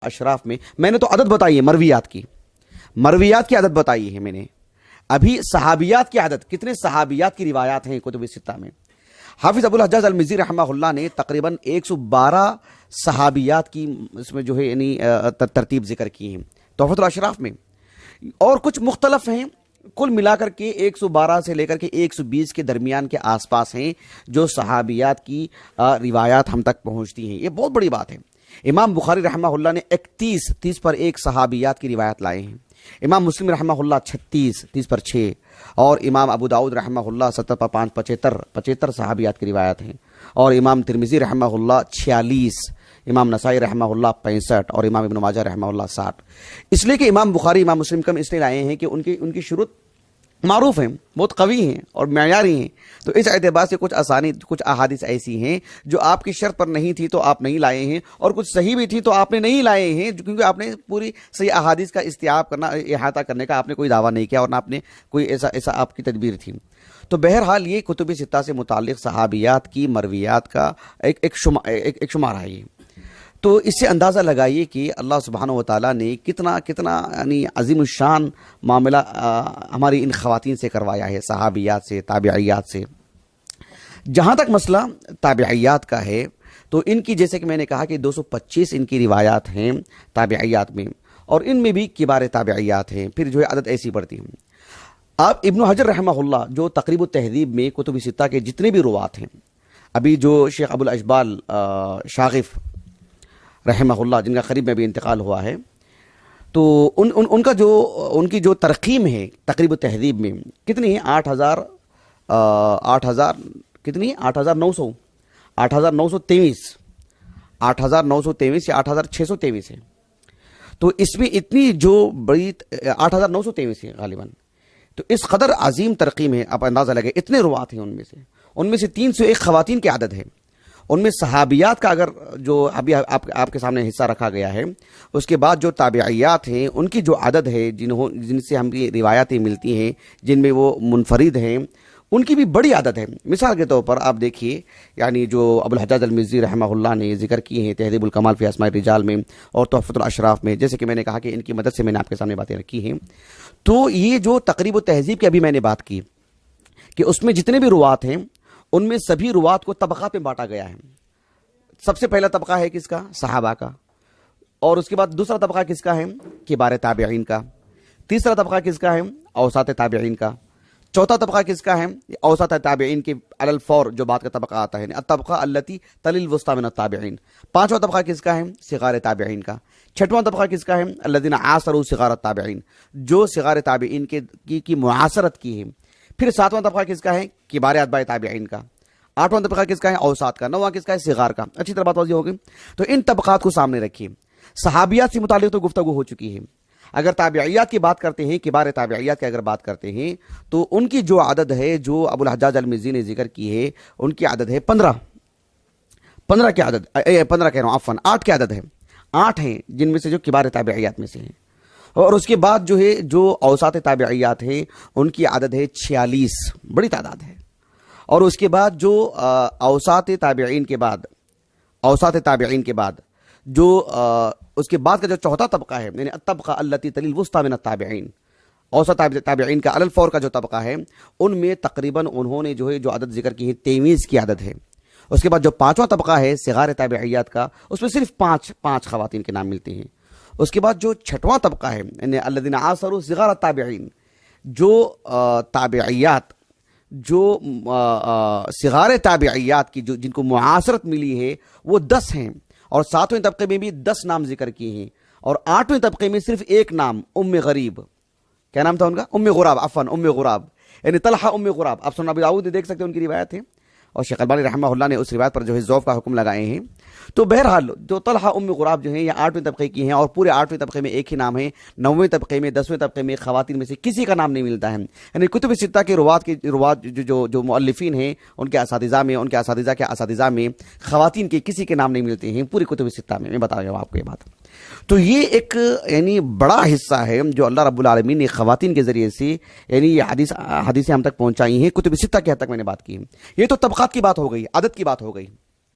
اشراف میں نے تو عدد بتائی ہے مرویات کی عدد بتائی ہے میں نے. ابھی صحابیات کی عدد کتنے صحابیات کی روایات ہیں کتب ستہ میں. حافظ ابو الحجاج المزی رحمہ اللہ نے تقریباً 112 صحابیات کی اس میں جو ہے یعنی ترتیب ذکر کی ہیں تحفۃ الاشراف میں, اور کچھ مختلف ہیں. کل ملا کر کے 112 سے لے کر کے 120 کے درمیان کے آس پاس ہیں جو صحابیات کی روایات ہم تک پہنچتی ہیں. یہ بہت بڑی بات ہے. امام بخاری رحمہ اللہ نے 31 پر 1 صحابیات کی روایت لائے ہیں. امام مسلم رحمہ اللہ 36 پر 6, اور امام ابو داؤد رحمہ اللہ 70 پر 5 75 صحابیات کی روایت ہیں. اور امام ترمذی رحمہ اللہ 46, امام نسائی رحمہ اللہ 65, اور امام ابن ماجہ رحمہ اللہ 60. اس لیے کہ امام بخاری امام مسلم کم اس لیے لائے ہیں کہ ان کی شروط معروف ہیں, بہت قوی ہیں اور معیاری ہیں. تو اس اعتبار سے کچھ احادیث ایسی ہیں جو آپ کی شرط پر نہیں تھی تو آپ نہیں لائے ہیں, اور کچھ صحیح بھی تھی تو آپ نے نہیں لائے ہیں کیونکہ آپ نے پوری صحیح احادیث کا استیعاب کرنا, احاطہ کرنے کا آپ نے کوئی دعویٰ نہیں کیا, اور نہ آپ نے کوئی ایسا آپ کی تدبیر تھی. تو بہرحال یہ کتب ستہ سے متعلق صحابیات کی مرویات کا ایک شمارہ ہے. تو اس سے اندازہ لگائیے کہ اللہ سبحانہ و تعالیٰ نے کتنا یعنی عظیم الشان معاملہ ہماری ان خواتین سے کروایا ہے, صحابیات سے, تابعیات سے. جہاں تک مسئلہ تابعیات کا ہے تو ان کی جیسے کہ میں نے کہا کہ 225 ان کی روایات ہیں تابعیات میں, اور ان میں بھی کبار تابعیات ہیں. پھر جو ہے عدد ایسی بڑھتی ہیں. آپ ابن حجر رحمہ اللہ جو تقریب التہذیب میں کتب ستہ کے جتنے بھی روات ہیں, ابھی جو شیخ ابو الاشبال شاغف رحمہ اللہ جن کا قریب میں بھی انتقال ہوا ہے, تو ان کی جو ترقیم ہے تقریب التہذیب میں کتنی ہے, 8,923 یا 8,623 ہے. تو اس میں اتنی جو بڑی 8,923 ہے غالباً. تو اس قدر عظیم ترقیم ہے, آپ اندازہ لگے اتنے روات ہیں. ان میں سے 301 خواتین کی عدد ہے. ان میں صحابیات کا اگر جو ابھی آپ کے سامنے حصہ رکھا گیا ہے, اس کے بعد جو تابعیات ہیں ان کی جو عدد ہے جن سے ہم کی روایتیں ملتی ہیں, جن میں وہ منفرد ہیں, ان کی بھی بڑی عدد ہے. مثال کے طور پر آپ دیکھیے یعنی جو ابو الحجاج المزی رحمہ اللہ نے ذکر کی ہیں تہذیب الکمال فی اسماء الرجال میں اور تحفۃ الاشراف میں, جیسے کہ میں نے کہا کہ ان کی مدد سے میں نے آپ کے سامنے باتیں رکھی ہیں. تو یہ جو تقریب التہذیب کی ابھی میں نے بات کی کہ اس میں جتنے بھی روات ہیں ان میں سبھی روات کو طبقات میں بانٹا گیا ہے. سب سے پہلا طبقہ ہے کس کا, صحابہ کا, اور اس کے بعد دوسرا طبقہ کس کا ہے, کبار تابعین کا. تیسرا طبقہ کس کا ہے, اوساط تابعین کا. چوتھا طبقہ کس کا ہے, اوساط تابعین کے علی الفور جو بعد کا طبقہ آتا ہے, الطبقہ التی تلی الوسطی من التابعین. پانچواں طبقہ کس کا ہے, صغار تابعین کا. چھٹواں طبقہ کس کا ہے, الذین عاصروا صغار التابعین, جو صغار تابعین کی معاصرت کی ہے. پھر ساتواں طبقہ کس کا ہے, کبار اتباع تابعین کا. آٹھواں طبقہ کس کا ہے, اوساط کا. نواں کس کا ہے, صغار کا. اچھی طرح بات واضح ہوگی. تو ان طبقات کو سامنے رکھیے. صحابیات سے متعلق تو گفتگو ہو چکی ہے. اگر تابعیات کی بات کرتے ہیں, کبار تابعیات کی اگر بات کرتے ہیں, تو ان کی جو عدد ہے جو ابو الحجاج المزی نے ذکر کی ہے, ان کی عدد ہے 15 کی عدد 15 کہہ رہا ہوں عفواً 8 کی عدد ہے. 8 ہیں جن میں سے جو کبار تابعیات میں سے ہیں. اور اس کے بعد جو ہے جو اوساط تابعیات ہیں ان کی عدد ہے 46, بڑی تعداد ہے. اور اس کے بعد جو اوساط تابعین کے بعد جو اس کے بعد کا جو چوتھا طبقہ ہے, یعنی الطبقہ التی تلی الوسطی من التابعین, اوسط تابعین کا علی الفور کا جو طبقہ ہے, ان میں تقریباً انہوں نے جو ہے جو عدد ذکر کی ہے 23 کی عدد ہے. اس کے بعد جو پانچواں طبقہ ہے صغار تابعیات کا, اس میں صرف 5 خواتین کے نام ملتے ہیں. اس کے بعد جو چھٹواں طبقہ ہے یعنی الذین عاصروا صغار التابعین, جو تابعیات جو صغار تابعیات کی جن کو معاصرت ملی ہے وہ 10 ہیں, اور 7ویں طبقے میں بھی 10 نام ذکر کیے ہیں, اور 8ویں طبقے میں صرف ایک نام ام غریب, کیا نام تھا ان کا, ام غراب یعنی طلحہ ام غراب. آپ سنن ابی داؤد دیکھ سکتے ہیں ان کی روایت ہے, اور شیخ البانی رحمہ اللہ نے اس روایت پر جو ہے ذوف کا حکم لگائے ہیں. تو بہرحال جو طلحہ ام غراب جو ہیں یہ 8ویں طبقے کی ہیں, اور پورے 8ویں طبقے میں ایک ہی نام ہے. 9ویں طبقے میں 10ویں طبقے میں خواتین میں سے کسی کا نام نہیں ملتا ہے. یعنی کتب ستہ کے روات جو مؤلفین ہیں ان کے اساتذہ میں خواتین کے کسی کے نام نہیں ملتے ہیں پوری کتب ستہ میں. میں بتا رہا ہوں آپ کو یہ بات. تو یہ ایک یعنی بڑا حصہ ہے جو اللہ رب العالمین نے خواتین کے ذریعے سے یعنی یہ حدیثیں ہم تک پہنچائی ہیں. کتب ستہ کے حد تک میں نے بات کی. یہ تو طبقات کی بات ہو گئی, عدد کی بات ہو گئی.